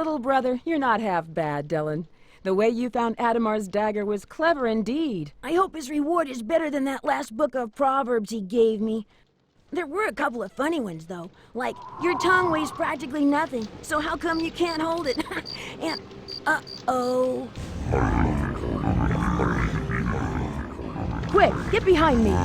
little brother, you're not half bad, Dylan. The way you found Adamar's dagger was clever indeed. I hope his reward is better than that last book of Proverbs he gave me. There were a couple of funny ones, though. Like, your tongue weighs practically nothing, so how come you can't hold it? And, uh-oh. Quick, get behind me.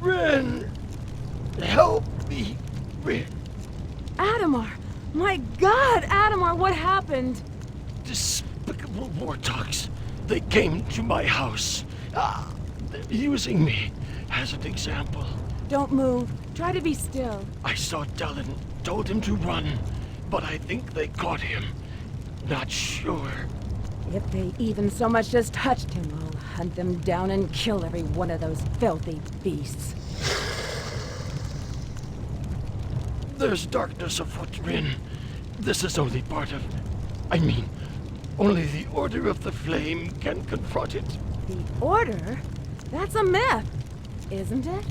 Ren! Help me, Ren. Adamar! My God, Adamar, what happened? Despicable Wartoks. They came to my house. They're using me as an example. Don't move. Try to be still. I saw Dylan, told him to run, but I think they caught him. Not sure. If they even so much as touched him, I'll hunt them down and kill every one of those filthy beasts. There's darkness afoot, Rin. This is only part of... only the Order of the Flame can confront it. The Order? That's a myth, isn't it?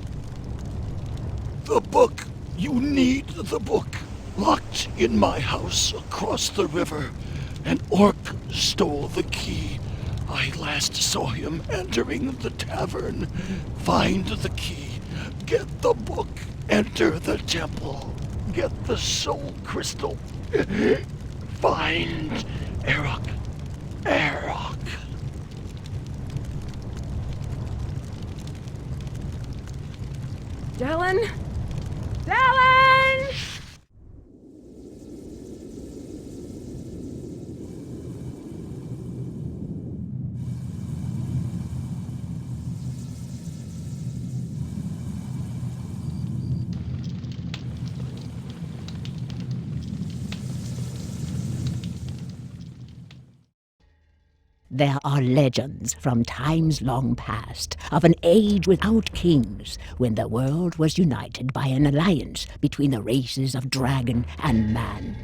The book! You need the book! Locked in my house across the river. An orc stole the key. I last saw him entering the tavern. Find the key. Get the book. Enter the temple. Get the soul crystal. Find Arokh. Arokh. Dylan? Dylan! There are legends from times long past of an age without kings, when the world was united by an alliance between the races of dragon and man.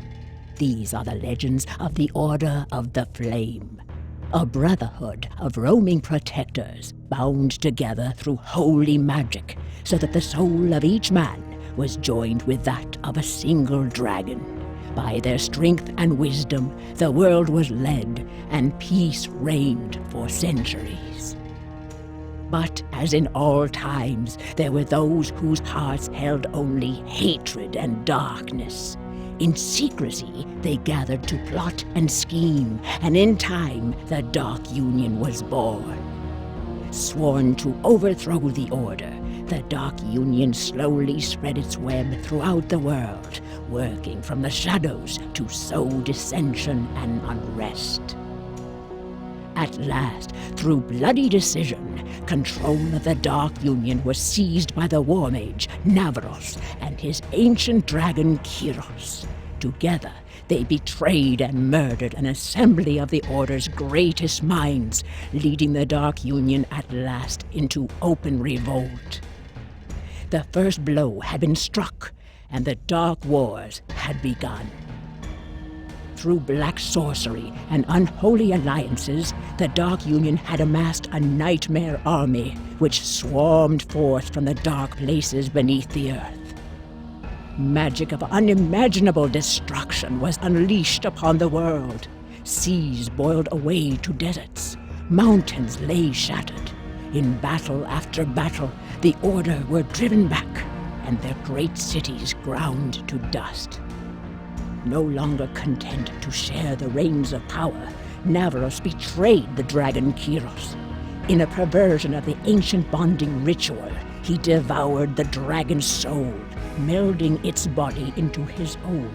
These are the legends of the Order of the Flame, a brotherhood of roaming protectors bound together through holy magic, so that the soul of each man was joined with that of a single dragon. By their strength and wisdom, the world was led, and peace reigned for centuries. But as in all times, there were those whose hearts held only hatred and darkness. In secrecy, they gathered to plot and scheme, and in time, the Dark Union was born. Sworn to overthrow the Order, the Dark Union slowly spread its web throughout the world, working from the shadows to sow dissension and unrest. At last, through bloody decision, control of the Dark Union was seized by the war mage, Navros, and his ancient dragon, Kiros. Together, They betrayed and murdered an assembly of the Order's greatest minds, leading the Dark Union at last into open revolt. The first blow had been struck, and the Dark Wars had begun. Through black sorcery and unholy alliances, the Dark Union had amassed a nightmare army which swarmed forth from the dark places beneath the earth. Magic of unimaginable destruction was unleashed upon the world. Seas boiled away to deserts. Mountains lay shattered. In battle after battle, the Order were driven back, and their great cities ground to dust. No longer content to share the reins of power, Navros betrayed the dragon Kyros. In a perversion of the ancient bonding ritual, he devoured the dragon's soul, melding its body into his own.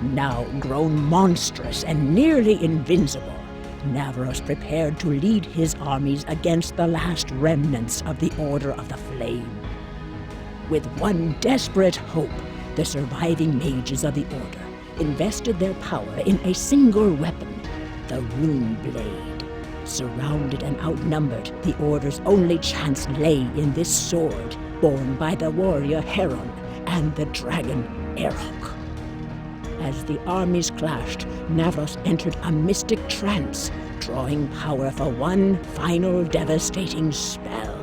Now grown monstrous and nearly invincible, Navros prepared to lead his armies against the last remnants of the Order of the Flame. With one desperate hope, the surviving mages of the Order invested their power in a single weapon, the Rune Blade. Surrounded and outnumbered, the Order's only chance lay in this sword, borne by the warrior Heron and the dragon Arokh. As the armies clashed, Navros entered a mystic trance, drawing power for one final devastating spell.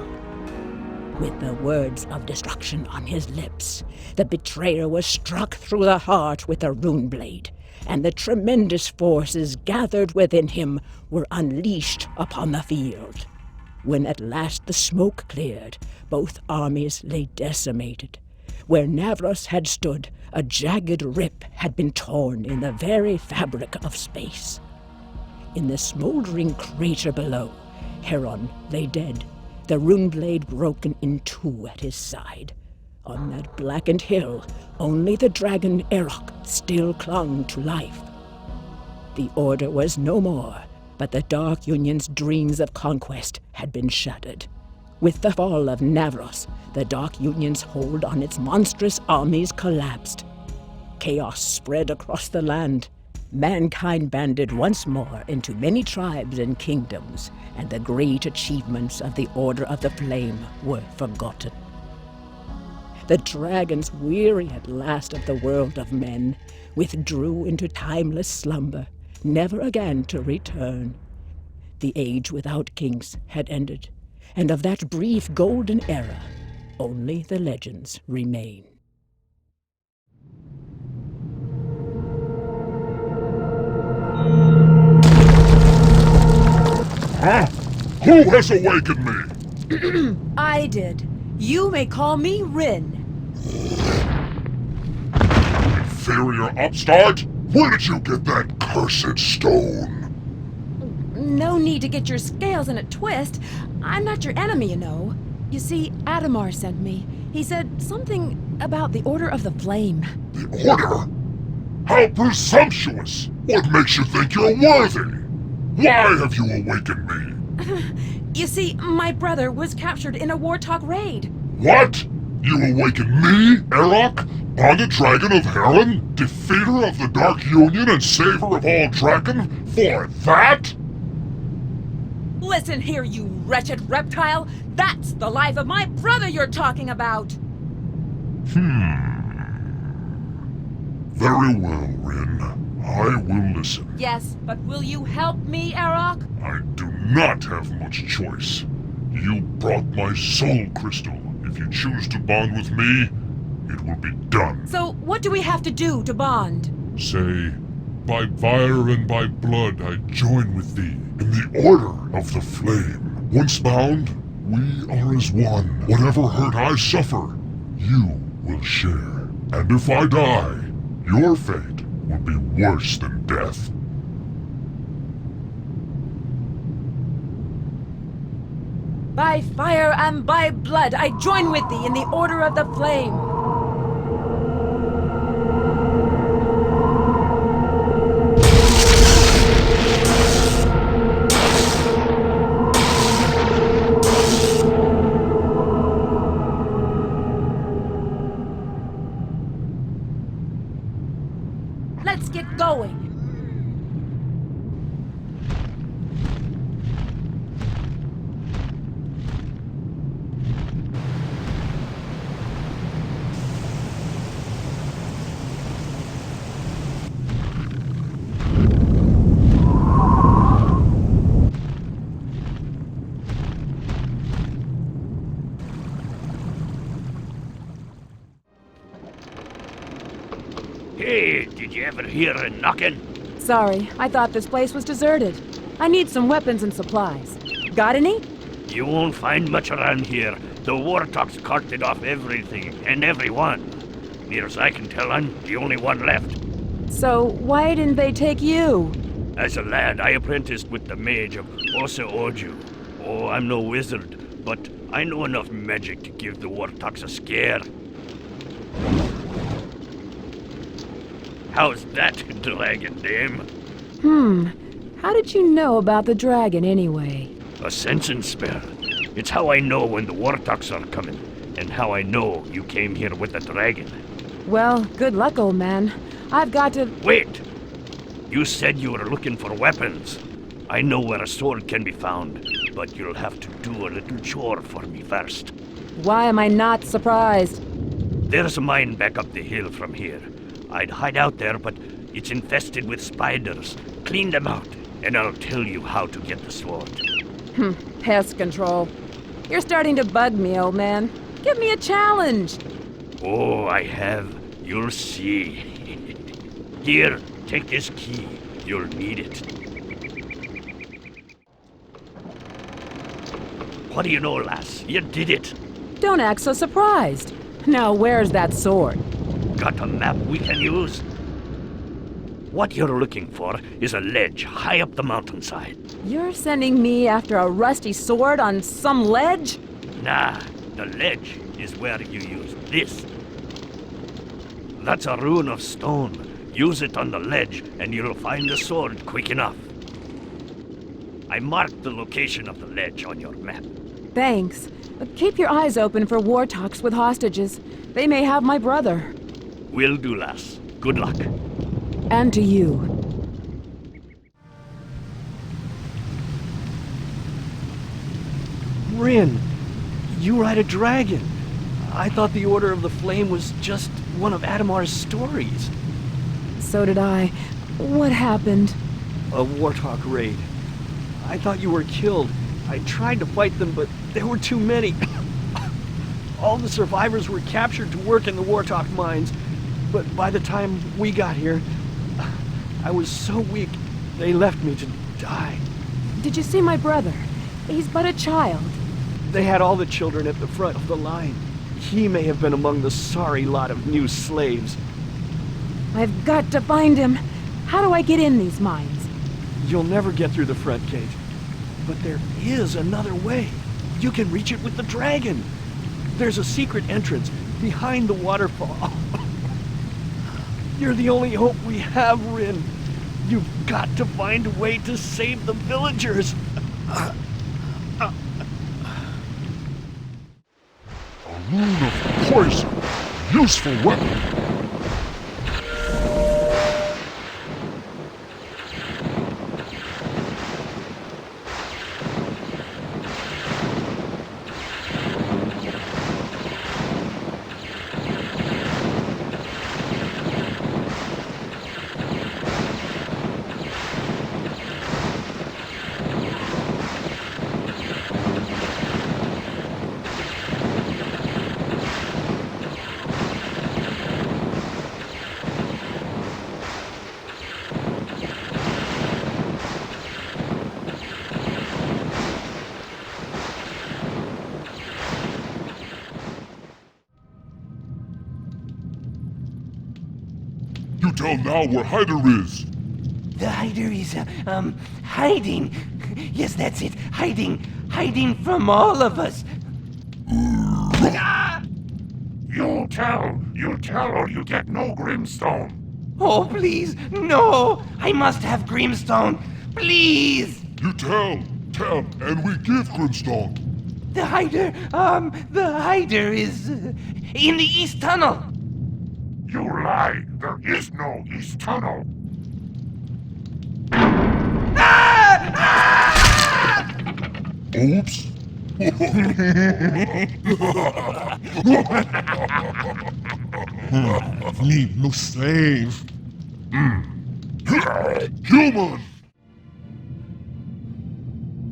With the words of destruction on his lips, the betrayer was struck through the heart with the Rune Blade, and the tremendous forces gathered within him were unleashed upon the field. When at last the smoke cleared, both armies lay decimated. Where Navros had stood, a jagged rip had been torn in the very fabric of space. In the smoldering crater below, Heron lay dead, the Rune Blade broken in two at his side. On that blackened hill, only the dragon Arokh still clung to life. The Order was no more, but the Dark Union's dreams of conquest had been shattered. With the fall of Navros, the Dark Union's hold on its monstrous armies collapsed. Chaos spread across the land. Mankind banded once more into many tribes and kingdoms, and the great achievements of the Order of the Flame were forgotten. The dragons, weary at last of the world of men, withdrew into timeless slumber, never again to return. The age without kings had ended, and of that brief golden era, only the legends remain. Huh? Who has awakened me? I did. You may call me Rin. Inferior upstart? Where did you get that cursed stone? No need to get your scales in a twist. I'm not your enemy, you know. You see, Adamar sent me. He said something about the Order of the Flame. The Order? How presumptuous! What makes you think you're worthy? Why have you awakened me? You see, my brother was captured in a Wartok raid. What? You awakened me, Arokh, bonded dragon of Heron, defeater of the Dark Union and saver of all Drakan, for that? Listen here, you wretched reptile. That's the life of my brother you're talking about. Very well, Rin. I will listen. Yes, but will you help me, Arokh? I do not have much choice. You brought my soul crystal. If you choose to bond with me, it will be done. So what do we have to do to bond? Say, by fire and by blood I join with thee in the Order of the Flame. Once bound, we are as one. Whatever hurt I suffer, you will share. And if I die, your fate will be worse than death. By fire and by blood, I join with thee in the Order of the Flame. Let's Hey, did you ever hear a knocking? Sorry, I thought this place was deserted. I need some weapons and supplies. Got any? You won't find much around here. The Wartoks carted off everything and everyone. Near as I can tell, I'm the only one left. So, why didn't they take you? As a lad, I apprenticed with the mage of Osa Oju. Oh, I'm no wizard, but I know enough magic to give the Wartoks a scare. How's that, dragon dame? How did you know about the dragon anyway? A sensing spell. It's how I know when the Wartoks are coming, and how I know you came here with a dragon. Well, good luck, old man. I've got to... Wait! You said you were looking for weapons. I know where a sword can be found, but you'll have to do a little chore for me first. Why am I not surprised? There's a mine back up the hill from here. I'd hide out there, but it's infested with spiders. Clean them out, and I'll tell you how to get the sword. Pest control. You're starting to bug me, old man. Give me a challenge. Oh, I have. You'll see. Here, take this key. You'll need it. What do you know, lass? You did it. Don't act so surprised. Now, where's that sword? Got a map we can use? What you're looking for is a ledge high up the mountainside. You're sending me after a rusty sword on some ledge? Nah, the ledge is where you use this. That's a rune of stone. Use it on the ledge, and you'll find the sword quick enough. I marked the location of the ledge on your map. Thanks. But keep your eyes open for Wartoks with hostages. They may have my brother. Will do, lass. Good luck. And to you. Rin, you ride a dragon. I thought the Order of the Flame was just one of Adamar's stories. So did I. What happened? A Wartok raid. I thought you were killed. I tried to fight them, but there were too many. All the survivors were captured to work in the Wartok mines. But by the time we got here, I was so weak, they left me to die. Did you see my brother? He's but a child. They had all the children at the front of the line. He may have been among the sorry lot of new slaves. I've got to find him. How do I get in these mines? You'll never get through the front gate. But there is another way. You can reach it with the dragon. There's a secret entrance behind the waterfall. You're the only hope we have, Rin. You've got to find a way to save the villagers. A rune of poison. Useful weapon. You tell now where Hyder is. The Hyder is, hiding. Yes, that's it. Hiding from all of us. You'll tell, or you get no Grimstone. Oh, please, no! I must have Grimstone. Please! You tell, and we give Grimstone. The Hyder is in the East Tunnel. You lie, there is no East Tunnel. Oops. Need no slave. Human!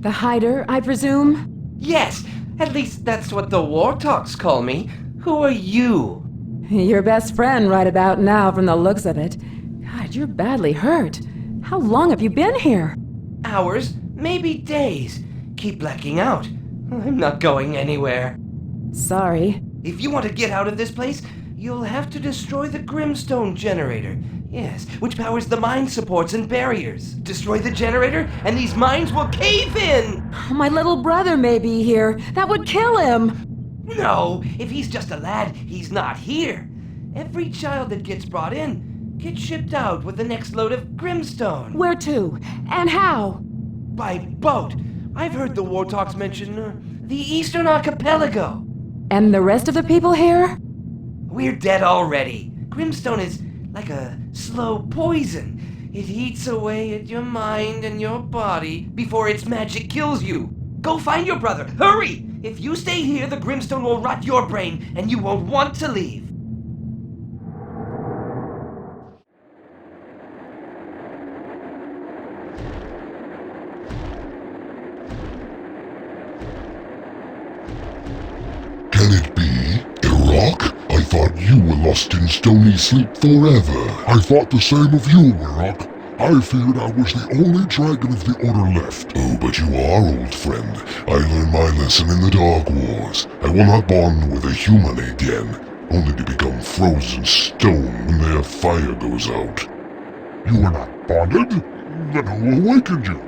The Hyder, I presume? Yes, at least that's what the Wartoks call me. Who are you? Your best friend right about now from the looks of it. God, you're badly hurt. How long have you been here? Hours, maybe days. Keep blacking out. I'm not going anywhere. Sorry. If you want to get out of this place, you'll have to destroy the Grimstone generator. Yes, which powers the mine supports and barriers. Destroy the generator, and these mines will cave in! My little brother may be here. That would kill him. No, if he's just a lad, he's not here. Every child that gets brought in gets shipped out with the next load of Grimstone. Where to? And how? By boat. I've heard the Wartoks mention the Eastern Archipelago. And the rest of the people here? We're dead already. Grimstone is like a slow poison. It eats away at your mind and your body before its magic kills you. Go find your brother. Hurry! If you stay here, the Grimstone will rot your brain and you won't want to leave. Can it be Arokh? I thought you were lost in stony sleep forever. I thought the same of you, Arokh. I feared I was the only dragon of the Order left. Oh, but you are, old friend. I learned my lesson in the Dark Wars. I will not bond with a human again, only to become frozen stone when their fire goes out. You were not bonded? Then who awakened you?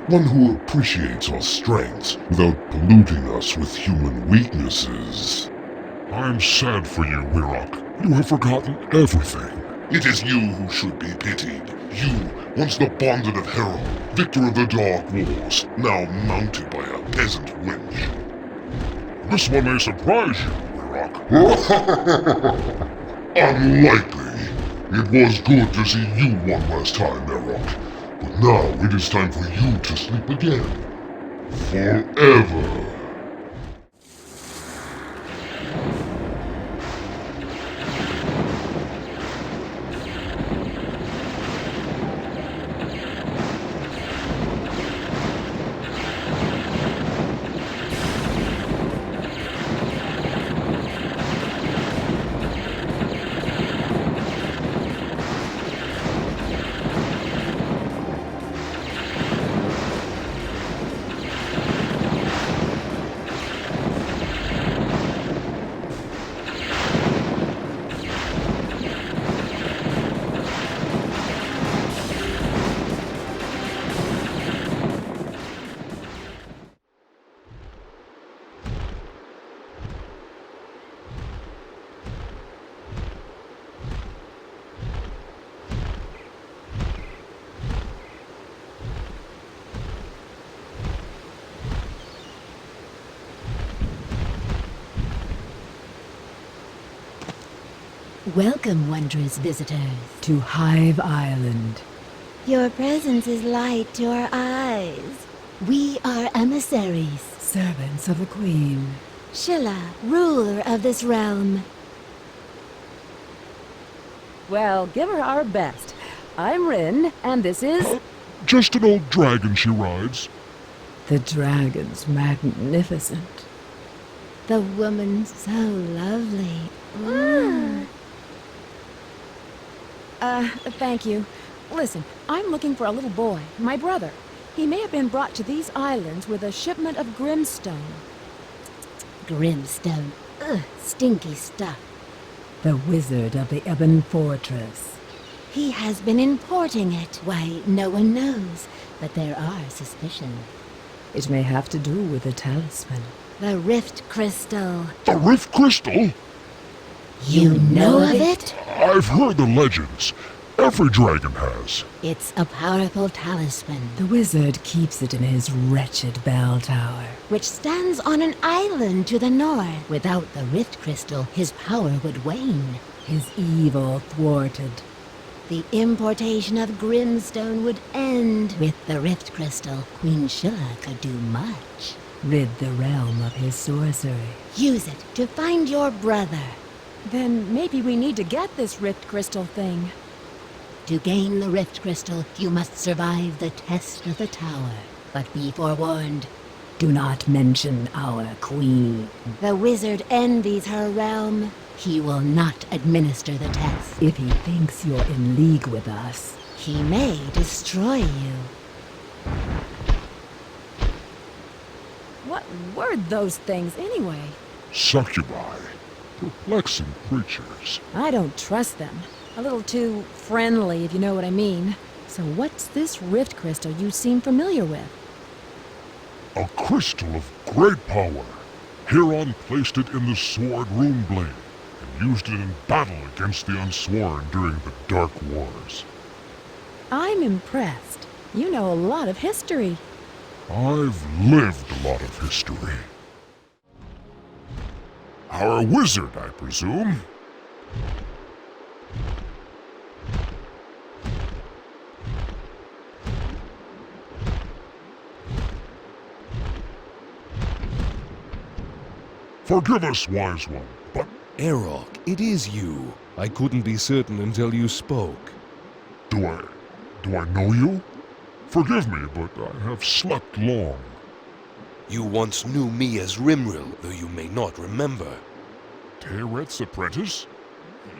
One who appreciates our strengths without polluting us with human weaknesses. I'm sad for you, Arokh. You have forgotten everything. It is you who should be pitied. You, once the bonded of Herald, victor of the Dark Wars, now mounted by a peasant wench. This one may surprise you, Arokh. Unlikely. It was good to see you one last time, Arokh. But now it is time for you to sleep again. Forever. Welcome, wondrous visitors. To Hive Island. Your presence is light to our eyes. We are emissaries. Servants of the Queen. Shilla, ruler of this realm. Well, give her our best. I'm Rin, and this is... Just an old dragon she rides. The dragon's magnificent. The woman so lovely. Thank you. Listen, I'm looking for a little boy, my brother. He may have been brought to these islands with a shipment of Grimstone. Grimstone. Ugh, stinky stuff. The wizard of the Ebon Fortress. He has been importing it. Why, no one knows, but there are suspicions. It may have to do with the talisman. The Rift Crystal. The Rift Crystal? You know of it? I've heard the legends. Every dragon has. It's a powerful talisman, The wizard keeps it in his wretched bell tower. Which stands on an island to the north. Without the Rift Crystal, his power would wane. His evil thwarted. The importation of Grimstone would end. With the Rift Crystal, Queen Shilla could do much. Rid the realm of his sorcery. Use it to find your brother. Then maybe we need to get this Rift Crystal thing. To gain the Rift Crystal, you must survive the test of the tower. But be forewarned, Do not mention our queen. The wizard envies her realm. He will not administer the test. If he thinks you're in league with us, He may destroy you. What were those things anyway? Succubi. Perplexing creatures. I don't trust them. A little too friendly, if you know what I mean. So what's this rift crystal you seem familiar with? A crystal of great power. Huron placed it in the sword Rune blade and used it in battle against the Unsworn during the Dark Wars. I'm impressed. You know a lot of history. I've lived a lot of history. Our wizard, I presume. Forgive us, wise one, but Arokh, it is you. I couldn't be certain until you spoke. do I know you? Forgive me, but I have slept long. You once knew me as Rimril, though you may not remember. Teret's apprentice?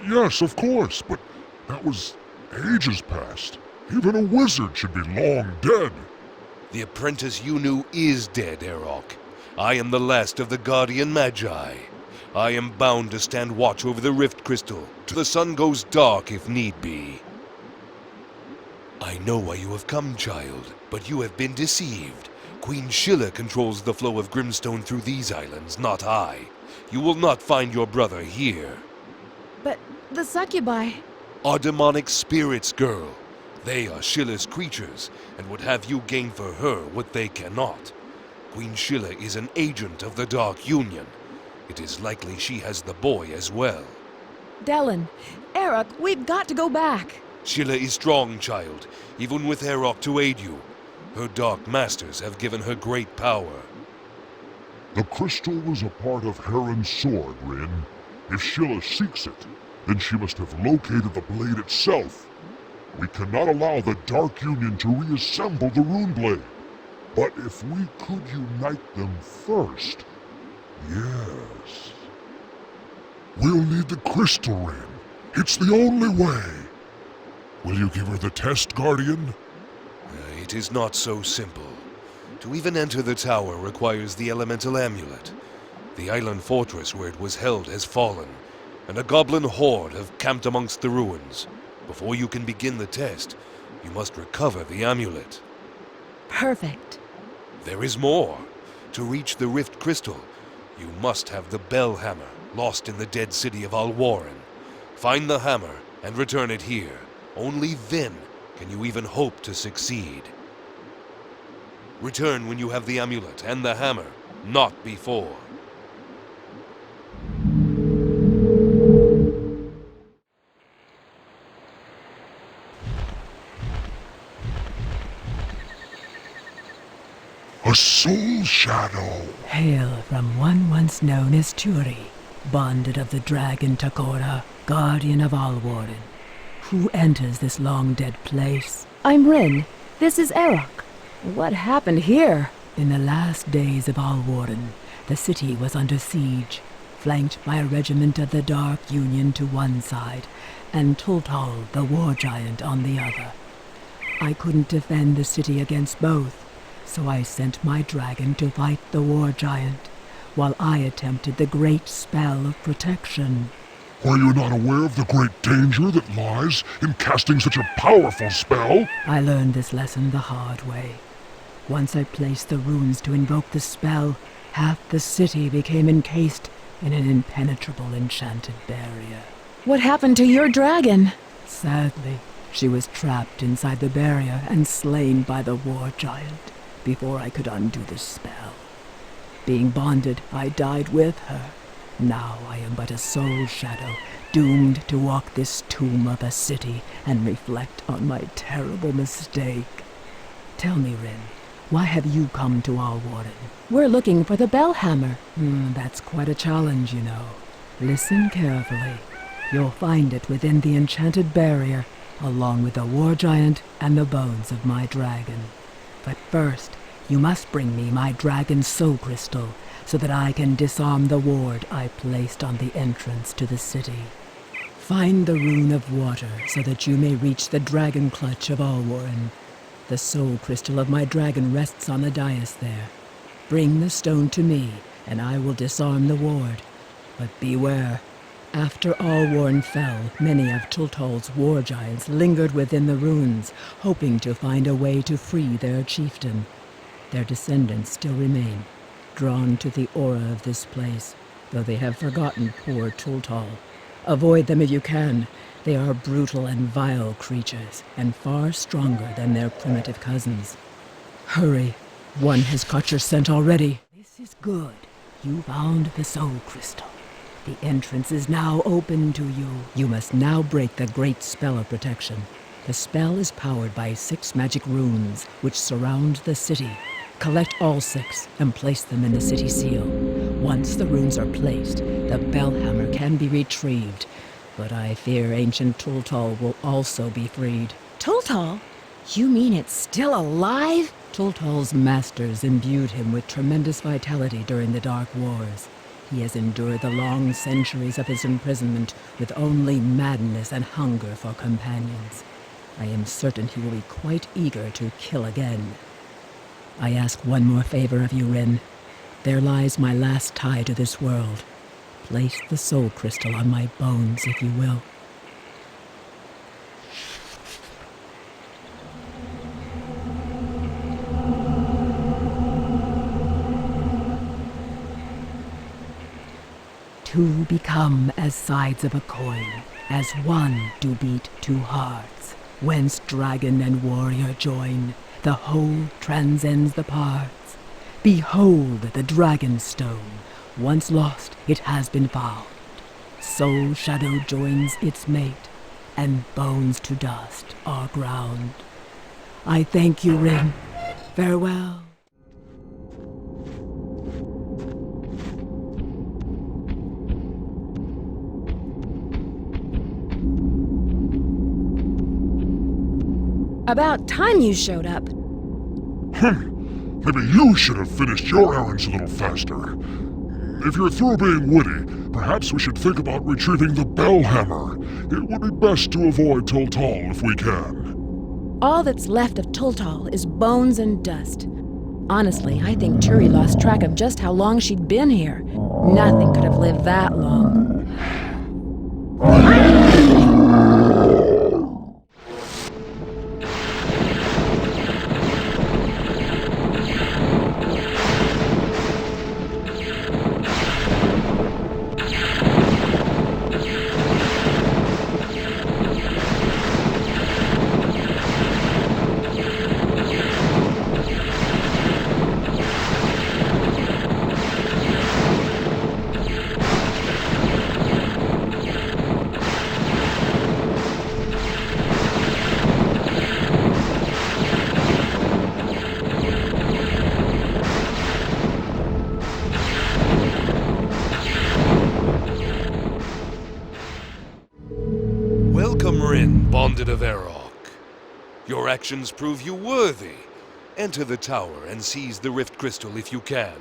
Yes, of course, but that was ages past. Even a wizard should be long dead. The apprentice you knew is dead, Arokh. I am the last of the Guardian Magi. I am bound to stand watch over the Rift Crystal till the sun goes dark if need be. I know why you have come, child, but you have been deceived. Queen Shilla controls the flow of Grimstone through these islands, not I. You will not find your brother here. But the succubi... Are demonic spirits, girl. They are Shilla's creatures, and would have you gain for her what they cannot. Queen Shilla is an agent of the Dark Union. It is likely she has the boy as well. Dellen, Arokh, we've got to go back. Shilla is strong, child, even with Arokh to aid you. Her Dark Masters have given her great power. The crystal was a part of Heron's sword, Rin. If Shilla seeks it, then she must have located the blade itself. We cannot allow the Dark Union to reassemble the Rune Blade. But if we could unite them first... Yes... We'll need the crystal, Rin. It's the only way. Will you give her the test, Guardian? It is not so simple. To even enter the tower requires the elemental amulet. The island fortress where it was held has fallen, and a goblin horde have camped amongst the ruins. Before you can begin the test, you must recover the amulet. Perfect. There is more. To reach the Rift Crystal, you must have the Bell Hammer, lost in the dead city of Alwarren. Find the hammer and return it here. Only then can you even hope to succeed. Return when you have the amulet and the hammer, not before. A soul shadow! hail from one once known as Turi, bonded of the dragon Takora, guardian of Alwarren. Who enters this long-dead place? I'm Rin. This is Arokh. What happened here? In the last days of Alwarren, the city was under siege, flanked by a regiment of the Dark Union to one side, and Tultal, the war giant, on the other. I couldn't defend the city against both, so I sent my dragon to fight the war giant, while I attempted the great spell of protection. Were you not aware of the great danger that lies in casting such a powerful spell? I learned this lesson the hard way. Once I placed the runes to invoke the spell, half the city became encased in an impenetrable enchanted barrier. What happened to your dragon? Sadly, she was trapped inside the barrier and slain by the war giant before I could undo the spell. Being bonded, I died with her. Now I am but a soul shadow, doomed to walk this tomb of a city and reflect on my terrible mistake. Tell me, Rin, why have you come to Alwarren? We're looking for the bell hammer. That's quite a challenge, you know. Listen carefully. You'll find it within the enchanted barrier, along with the war giant and the bones of my dragon. But first, You must bring me my dragon soul crystal, so that I can disarm the ward I placed on the entrance to the city. Find the rune of water, so that you may reach the dragon clutch of Alwarren. The soul crystal of my dragon rests on the dais there. Bring the stone to me, and I will disarm the ward. But beware. After Alwarren fell, many of Tultol's war giants lingered within the ruins, hoping to find a way to free their chieftain. Their descendants still remain, drawn to the aura of this place, though they have forgotten poor Tultol. Avoid them if you can. They are brutal and vile creatures, and far stronger than their primitive cousins. Hurry. One has caught your scent already. This is good. You found the soul crystal. The entrance is now open to you. You must now break the great spell of protection. The spell is powered by 6 magic runes, which surround the city. Collect all 6 and place them in the city seal. Once the runes are placed, the bellhammer can be retrieved. But I fear ancient Tultol will also be freed. Tultol? You mean it's still alive? Tultol's masters imbued him with tremendous vitality during the Dark Wars. He has endured the long centuries of his imprisonment with only madness and hunger for companions. I am certain he will be quite eager to kill again. I ask one more favor of you, Rin. There lies my last tie to this world. Place the soul crystal on my bones, if you will. Two become as sides of a coin, as one do beat 2 hearts. Whence dragon and warrior join, the whole transcends the parts. Behold the dragon stone, once lost it has been found. Soul shadow joins its mate, and bones to dust are ground. I thank you, Rin. Farewell. About time you showed up. Maybe you should have finished your errands a little faster. If you're through being witty, perhaps we should think about retrieving the bellhammer. It would be best to avoid Tultol if we can. All that's left of Tultol is bones and dust. Honestly, I think Turi lost track of just how long she'd been here. Nothing could have lived that long. Welcome, Rin, bonded of Arokh. Your actions prove you worthy. Enter the tower and seize the rift crystal if you can.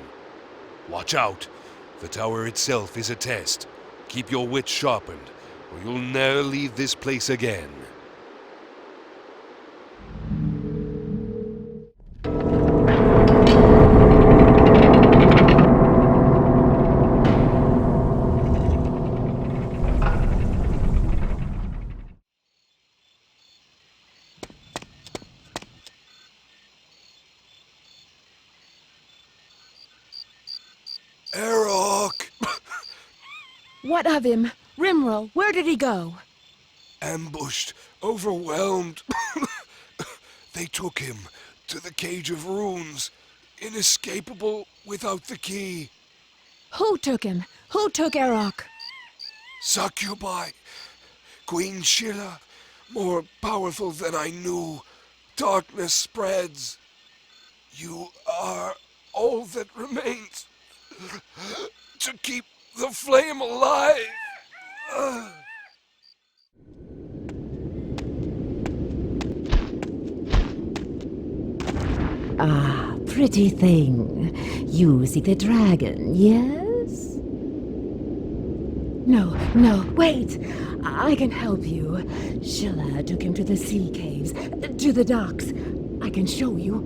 Watch out. The tower itself is a test. Keep your wits sharpened, or you'll ne'er leave this place again. Arokh! What of him? Rimrel, where did he go? Ambushed, overwhelmed. They took him to the Cage of Runes, inescapable without the key. Who took him? Who took Arokh? Succubi, Queen Sheila, more powerful than I knew. Darkness spreads. You are all that remains to keep the flame alive. pretty thing. You seek the dragon, yes? No, wait! I can help you. Sheila took him to the sea caves, to the docks. I can show you.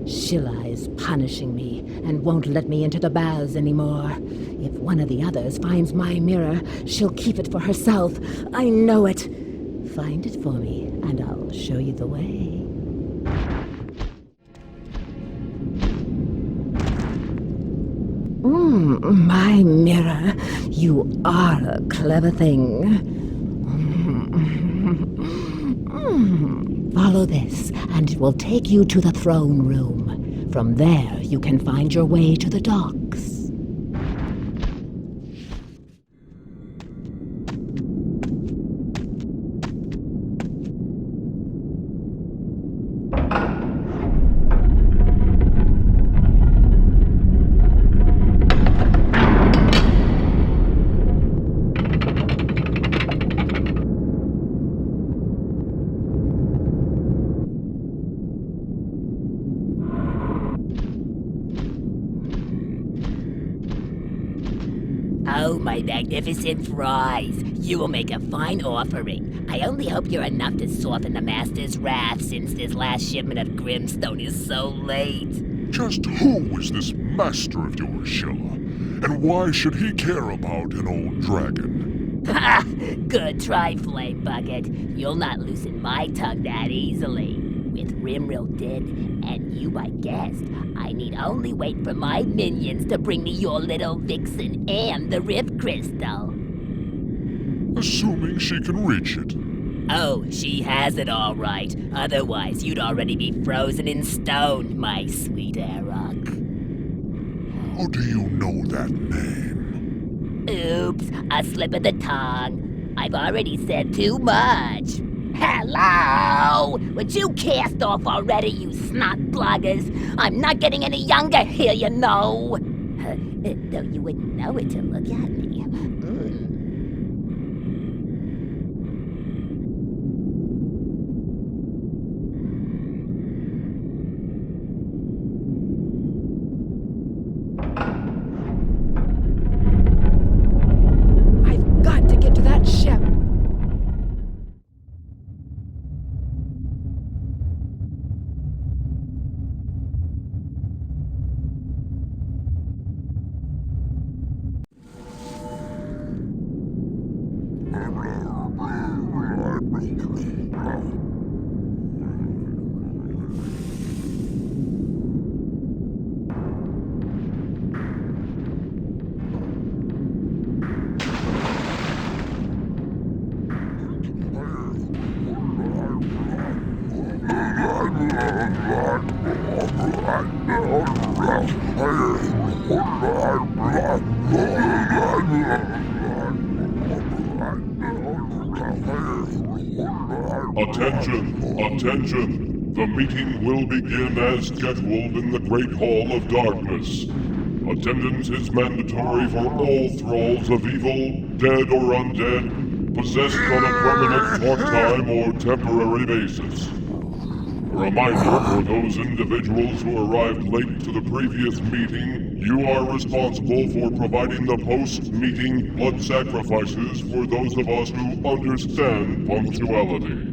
Sheila is punishing me and won't let me into the baths anymore. If one of the others finds my mirror, she'll keep it for herself. I know it. Find it for me, and I'll show you the way. My mirror. You are a clever thing. Follow this, and it will take you to the throne room. From there, you can find your way to the docks. Oh, my magnificent fries. You will make a fine offering. I only hope you're enough to soften the Master's wrath since this last shipment of Grimstone is so late. Just who is this master of yours, Sheila? And why should he care about an old dragon? Ha! Good try, Flame Bucket. You'll not loosen my tongue that easily. With Rimril dead, and you my guest, I need only wait for my minions to bring me your little vixen and the Rift Crystal. Assuming she can reach it. Oh, she has it all right. Otherwise, you'd already be frozen in stone, my sweet Arokh. How do you know that name? Oops, a slip of the tongue. I've already said too much. Hello! Would you cast off already, you snot bloggers? I'm not getting any younger here, you know. Though you wouldn't know it to look at me. I've got to get to that ship. Attention! The meeting will begin as scheduled in the Great Hall of Darkness. Attendance is mandatory for all thralls of evil, dead or undead, possessed on a permanent, part-time, or temporary basis. A reminder for those individuals who arrived late to the previous meeting, you are responsible for providing the post-meeting blood sacrifices for those of us who understand punctuality.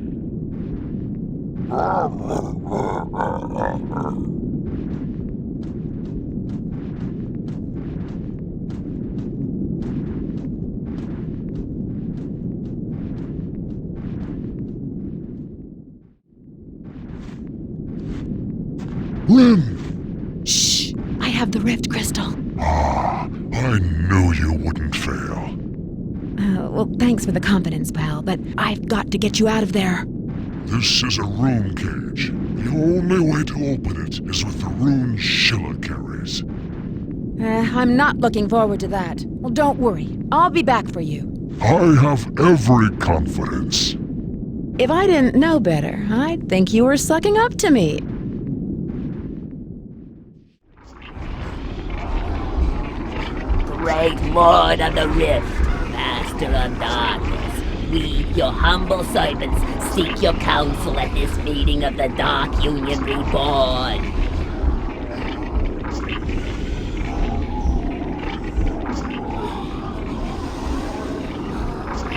Lynn! Shh! I have the Rift Crystal. I knew you wouldn't fail. Well, thanks for the confidence, pal, but I've got to get you out of there. This is a rune cage. The only way to open it is with the rune Sheila carries. I'm not looking forward to that. Well, don't worry. I'll be back for you. I have every confidence. If I didn't know better, I'd think you were sucking up to me. Great Lord of the Rift, Master of Darkness, We, your humble servants, seek your counsel at this meeting of the Dark Union Reborn.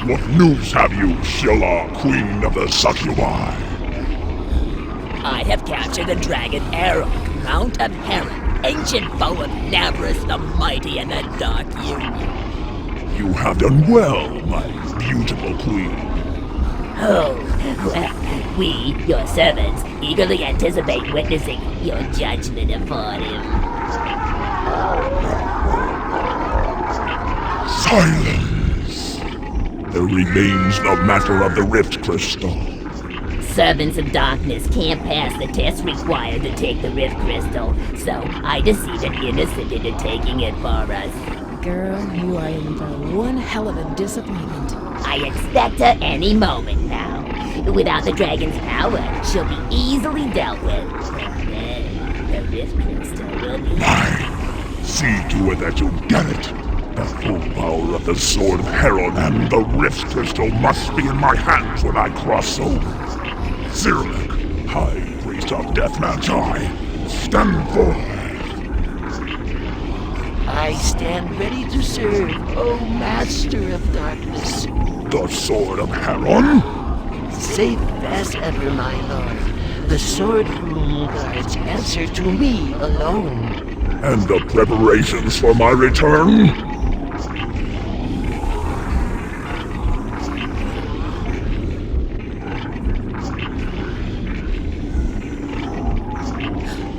What news have you, Sheila, Queen of the Succubi? I have captured the dragon Arokh, Mount of Heron, ancient foe of Navarus the Mighty and the Dark Union. You have done well, my beautiful queen. Oh, well, we, your servants, eagerly anticipate witnessing your judgment upon him. Silence! There remains the matter of the Rift Crystal. Servants of Darkness can't pass the test required to take the Rift Crystal, so I deceived an innocent into taking it for us. Girl, you are in for one hell of a disappointment. I expect her any moment now. Without the dragon's power, she'll be easily dealt with. And then the Rift Crystal will be... See to it that you get it. The full power of the Sword of Heron and the Rift Crystal must be in my hands when I cross over. Zirlik, High Priest of Death Magi, stand forth. I stand ready to serve, O Master of Darkness. The Sword of Heron? Safe as ever, my lord. The Sword Rune guards answer to me alone. And the preparations for my return?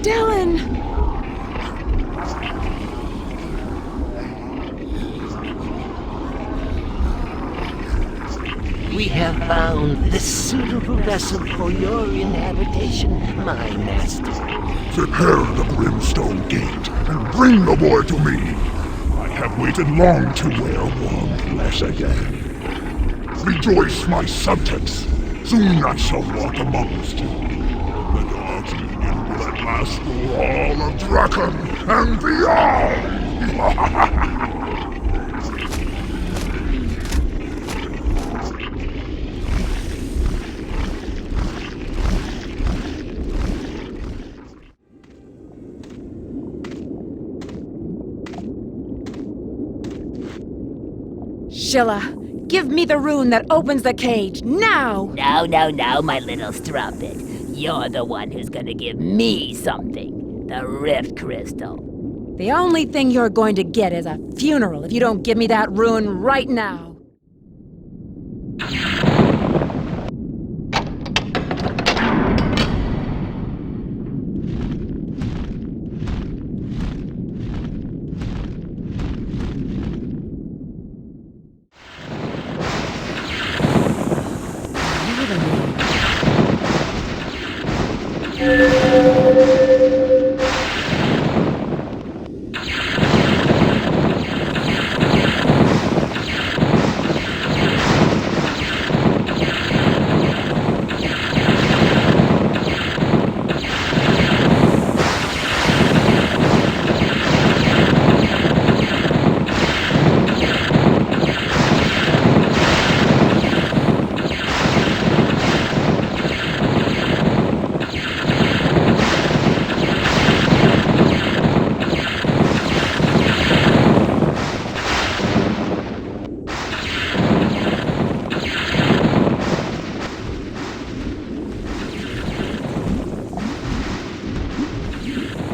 Dylan! We have found the suitable vessel for your inhabitation, my master. Prepare the Grimstone Gate and bring the boy to me. I have waited long to wear warm flesh again. Rejoice, my subjects. Soon I shall walk amongst you. The Dark Union will at last rule all of Drakan and beyond. Sheila, give me the rune that opens the cage, now! No, my little strumpet. You're the one who's gonna give me something. The Rift Crystal. The only thing you're going to get is a funeral if you don't give me that rune right now.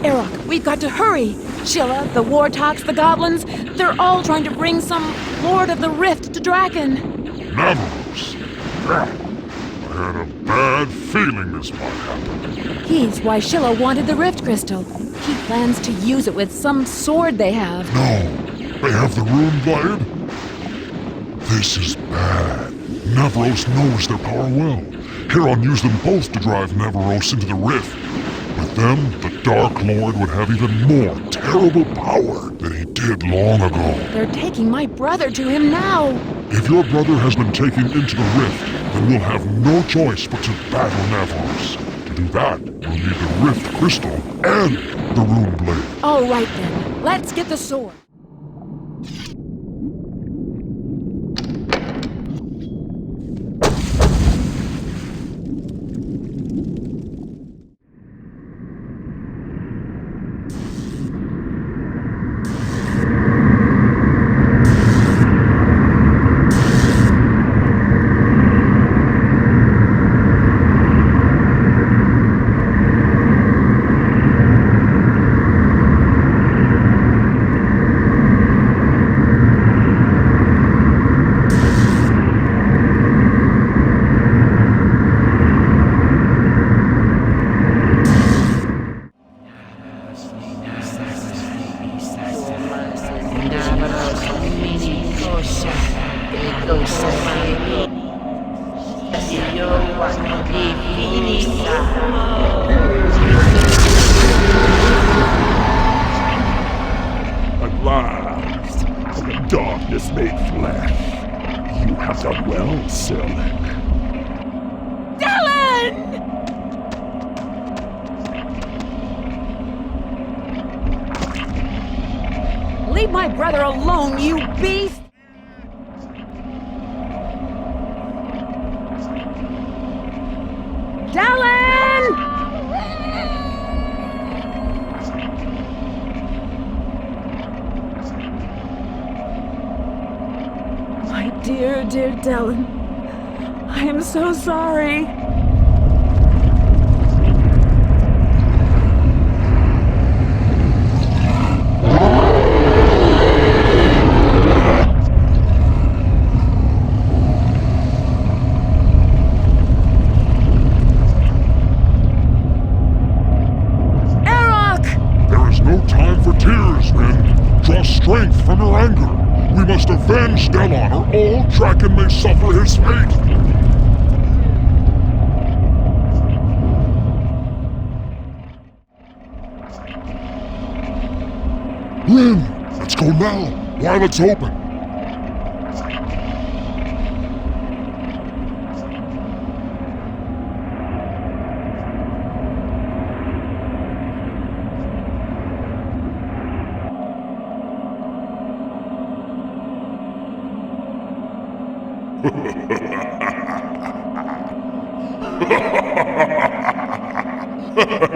Arokh, we've got to hurry! Sheila, the Wartoks, the goblins, they're all trying to bring some Lord of the Rift to Drakan. Navarus. I had a bad feeling this might happen. He's why Sheila wanted the Rift Crystal. He plans to use it with some sword they have. No, they have the rune blade? This is bad. Navaros knows their power well. Heron used them both to drive Navaros into the rift. With them, the Dark Lord would have even more terrible power than he did long ago. They're taking my brother to him now. If your brother has been taken into the rift, then we'll have no choice but to battle Navaros. To do that, we'll need the Rift Crystal and the Rune Blade. All right then, let's get the sword. At last, the darkness made flesh. You have done well, Silic. Leave my brother alone, you beast! Dallin! My dear, dear Dallin. I am so sorry. Strength from your anger. We must avenge Delon, or all Drakan may suffer his fate. Rin, let's go now, while it's open. Ha ha ha ha!